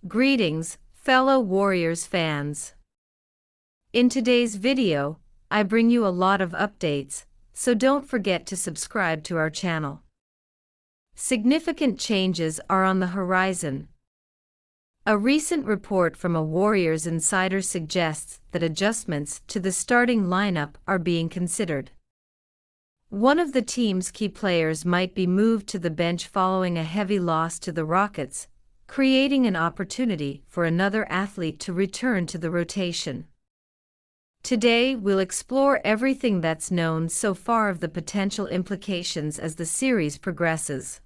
Greetings, fellow Warriors fans. In today's video, I bring you a lot of updates, so don't forget to subscribe to our channel. Significant changes are on the horizon. A recent report from a Warriors insider suggests that adjustments to the starting lineup are being considered. One of the team's key players might be moved to the bench following a heavy loss to the Rockets, creating an opportunity for another athlete to return to the rotation. Today we'll explore everything that's known so far of the potential implications as the series progresses.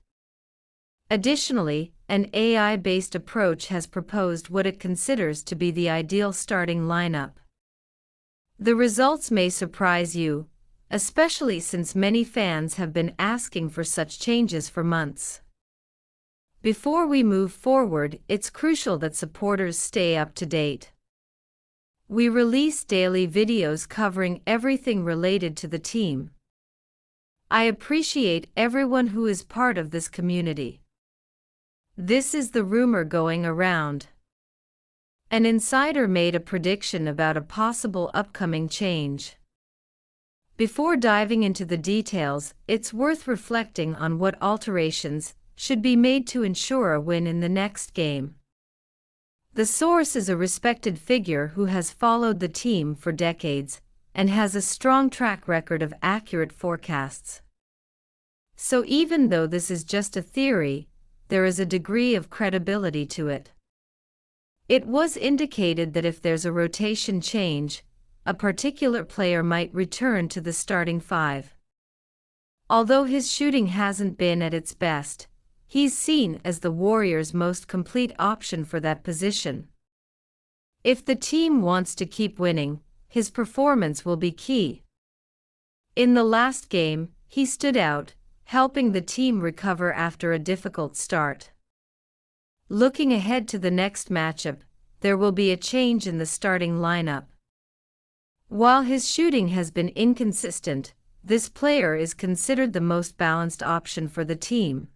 Additionally, an AI-based approach has proposed what it considers to be the ideal starting lineup. The results may surprise you, especially since many fans have been asking for such changes for months. Before we move forward, it's crucial that supporters stay up to date. We release daily videos covering everything related to the team. I appreciate everyone who is part of this community. This is the rumor going around. An insider made a prediction about a possible upcoming change. Before diving into the details, it's worth reflecting on what alterations should be made to ensure a win in the next game. The source is a respected figure who has followed the team for decades and has a strong track record of accurate forecasts. So even though this is just a theory, there is a degree of credibility to it. It was indicated that if there's a rotation change, a particular player might return to the starting five. Although his shooting hasn't been at its best, he's seen as the Warriors' most complete option for that position. If the team wants to keep winning, his performance will be key. In the last game, he stood out, helping the team recover after a difficult start. Looking ahead to the next matchup, there will be a change in the starting lineup. While his shooting has been inconsistent, this player is considered the most balanced option for the team.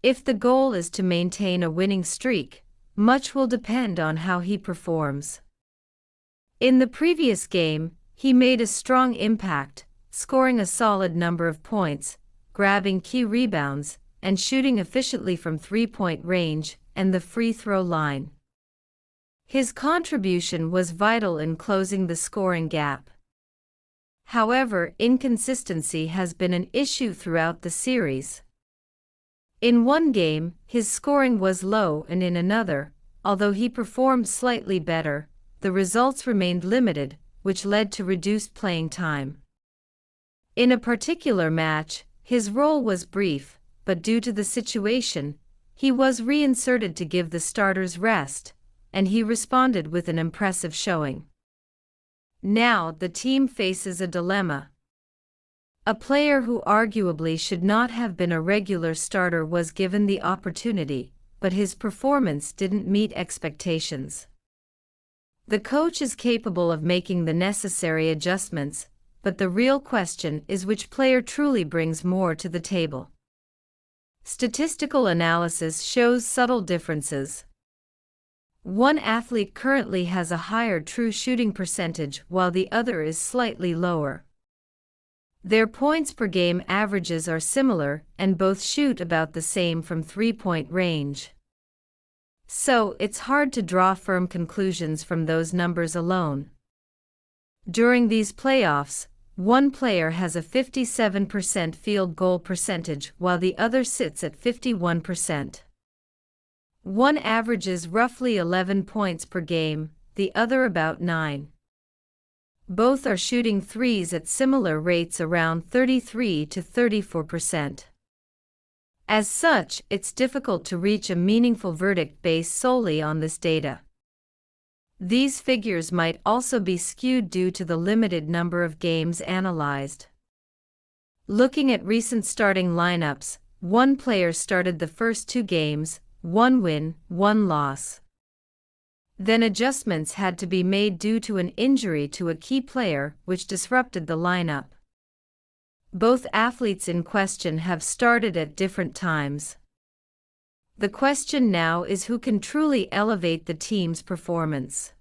If the goal is to maintain a winning streak, much will depend on how he performs. In the previous game, he made a strong impact, scoring a solid number of points, grabbing key rebounds, and shooting efficiently from three-point range and the free throw line. His contribution was vital in closing the scoring gap. However, inconsistency has been an issue throughout the series. In one game, his scoring was low, and in another, although he performed slightly better, the results remained limited, which led to reduced playing time. In a particular match, his role was brief, but due to the situation, he was reinserted to give the starters rest, and he responded with an impressive showing. Now the team faces a dilemma. A player who arguably should not have been a regular starter was given the opportunity, but his performance didn't meet expectations. The coach is capable of making the necessary adjustments, but the real question is which player truly brings more to the table. Statistical analysis shows subtle differences. One athlete currently has a higher true shooting percentage while the other is slightly lower. Their points per game averages are similar, and both shoot about the same from three-point range. So, it's hard to draw firm conclusions from those numbers alone. During these playoffs, one player has a 57% field goal percentage while the other sits at 51%. One averages roughly 11 points per game, the other about 9. Both are shooting threes at similar rates, around 33 to 34%. As such, it's difficult to reach a meaningful verdict based solely on this data. These figures might also be skewed due to the limited number of games analyzed. Looking at recent starting lineups, one player started the first two games, one win, one loss. Then adjustments had to be made due to an injury to a key player, which disrupted the lineup. Both athletes in question have started at different times. The question now is who can truly elevate the team's performance.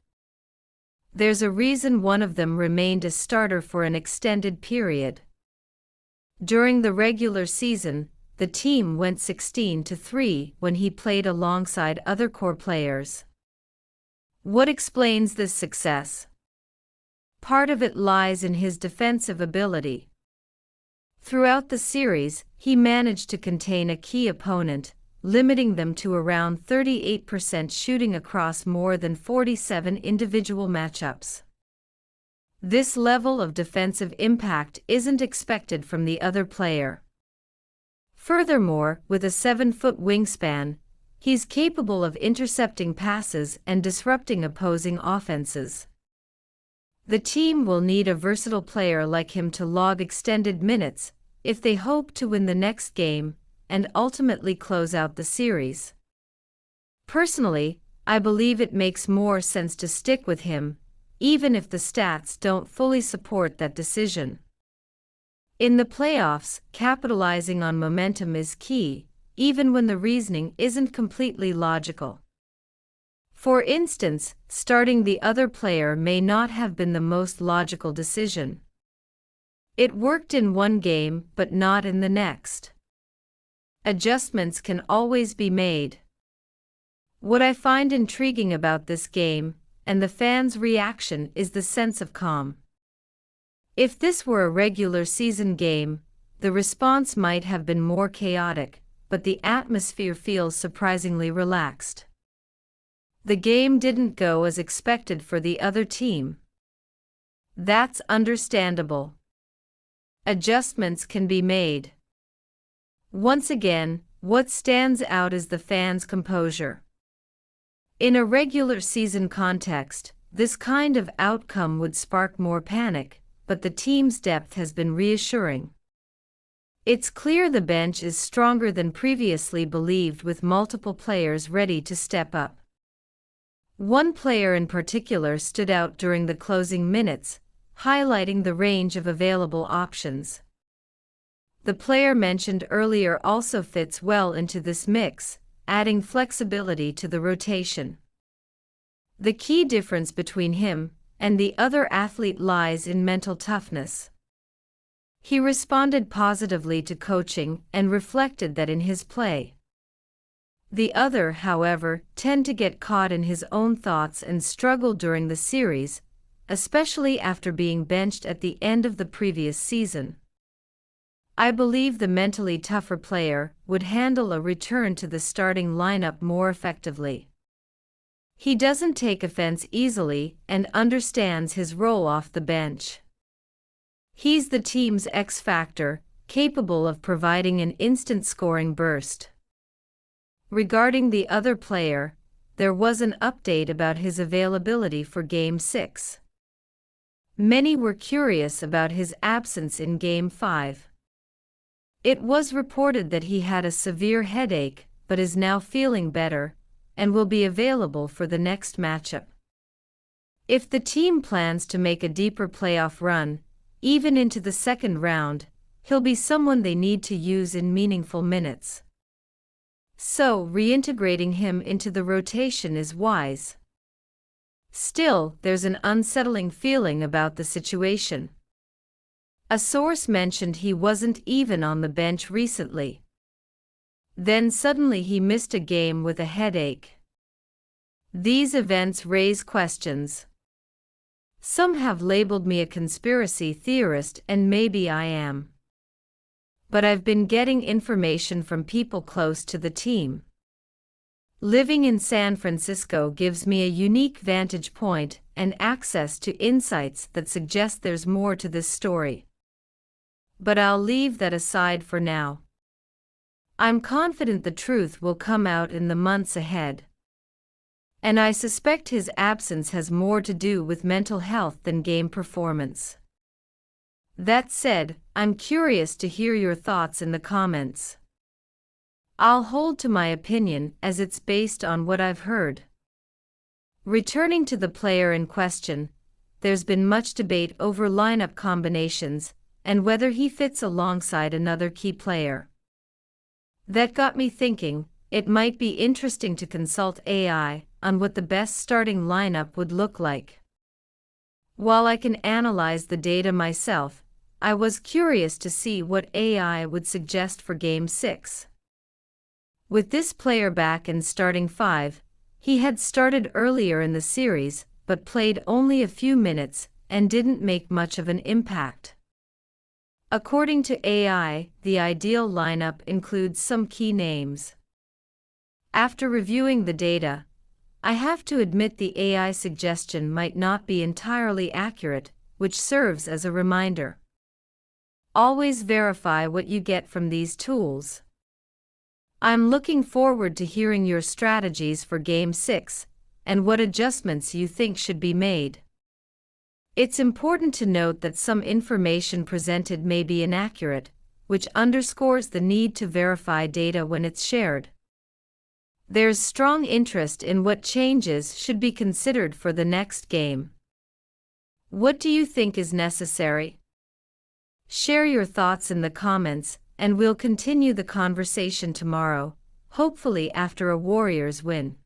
There's a reason one of them remained a starter for an extended period. During the regular season, the team went 16-3 when he played alongside other core players. What explains this success? Part of it lies in his defensive ability. Throughout the series, he managed to contain a key opponent, limiting them to around 38% shooting across more than 47 individual matchups. This level of defensive impact isn't expected from the other player. Furthermore, with a 7-foot wingspan, he's capable of intercepting passes and disrupting opposing offenses. The team will need a versatile player like him to log extended minutes if they hope to win the next game and ultimately close out the series. Personally, I believe it makes more sense to stick with him, even if the stats don't fully support that decision. In the playoffs, capitalizing on momentum is key, even when the reasoning isn't completely logical. For instance, starting the other player may not have been the most logical decision. It worked in one game but not in the next. Adjustments can always be made. What I find intriguing about this game, and the fans' reaction, is the sense of calm. If this were a regular season game, the response might have been more chaotic, but the atmosphere feels surprisingly relaxed. The game didn't go as expected for the other team. That's understandable. Adjustments can be made. Once again, what stands out is the fans' composure. In a regular season context, this kind of outcome would spark more panic, but the team's depth has been reassuring. It's clear the bench is stronger than previously believed, with multiple players ready to step up. One player in particular stood out during the closing minutes, highlighting the range of available options. The player mentioned earlier also fits well into this mix, adding flexibility to the rotation. The key difference between him and the other athlete lies in mental toughness. He responded positively to coaching and reflected that in his play. The other, however, tend to get caught in his own thoughts and struggle during the series, especially after being benched at the end of the previous season. I believe the mentally tougher player would handle a return to the starting lineup more effectively. He doesn't take offense easily and understands his role off the bench. He's the team's X factor, capable of providing an instant scoring burst. Regarding the other player, there was an update about his availability for Game 6. Many were curious about his absence in Game 5. It was reported that he had a severe headache but is now feeling better and will be available for the next matchup. If the team plans to make a deeper playoff run, even into the second round, he'll be someone they need to use in meaningful minutes. So, reintegrating him into the rotation is wise. Still, there's an unsettling feeling about the situation. A source mentioned he wasn't even on the bench recently. Then suddenly he missed a game with a headache. These events raise questions. Some have labeled me a conspiracy theorist, and maybe I am. But I've been getting information from people close to the team. Living in San Francisco gives me a unique vantage point and access to insights that suggest there's more to this story. But I'll leave that aside for now. I'm confident the truth will come out in the months ahead. And I suspect his absence has more to do with mental health than game performance. That said, I'm curious to hear your thoughts in the comments. I'll hold to my opinion as it's based on what I've heard. Returning to the player in question, there's been much debate over lineup combinations and whether he fits alongside another key player. That got me thinking, it might be interesting to consult AI on what the best starting lineup would look like. While I can analyze the data myself, I was curious to see what AI would suggest for Game 6. With this player back in starting 5, he had started earlier in the series but played only a few minutes and didn't make much of an impact. According to AI, the ideal lineup includes some key names. After reviewing the data, I have to admit the AI suggestion might not be entirely accurate, which serves as a reminder. Always verify what you get from these tools. I'm looking forward to hearing your strategies for Game 6 and what adjustments you think should be made. It's important to note that some information presented may be inaccurate, which underscores the need to verify data when it's shared. There's strong interest in what changes should be considered for the next game. What do you think is necessary? Share your thoughts in the comments, and we'll continue the conversation tomorrow, hopefully after a Warriors win.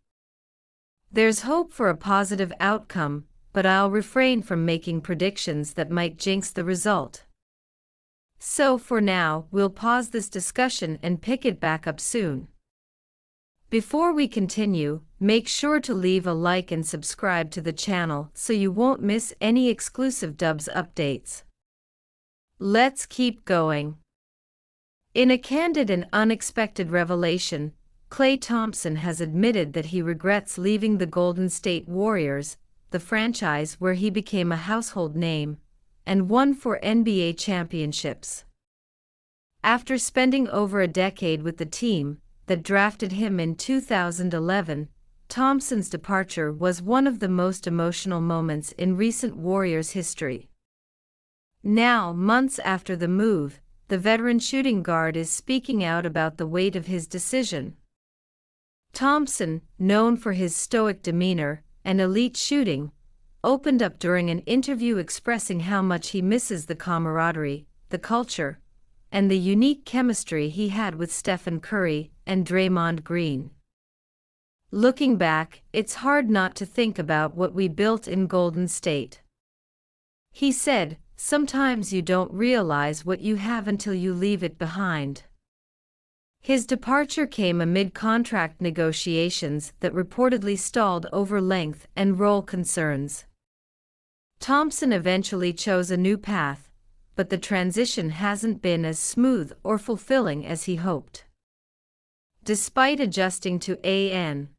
There's hope for a positive outcome, but I'll refrain from making predictions that might jinx the result. So for now, we'll pause this discussion and pick it back up soon. Before we continue, make sure to leave a like and subscribe to the channel so you won't miss any exclusive Dubs updates. Let's keep going. In a candid and unexpected revelation, Klay Thompson has admitted that he regrets leaving the Golden State Warriors, the franchise where he became a household name and won 4 NBA championships. After spending over a decade with the team that drafted him in 2011, Thompson's departure was one of the most emotional moments in recent Warriors history. Now, months after the move, the veteran shooting guard is speaking out about the weight of his decision. Thompson, known for his stoic demeanor and elite shooting, opened up during an interview expressing how much he misses the camaraderie, the culture, and the unique chemistry he had with Stephen Curry and Draymond Green. Looking back, it's hard not to think about what we built in Golden State. He said, "Sometimes you don't realize what you have until you leave it behind." His departure came amid contract negotiations that reportedly stalled over length and role concerns. Thompson eventually chose a new path, but the transition hasn't been as smooth or fulfilling as he hoped. Despite adjusting to an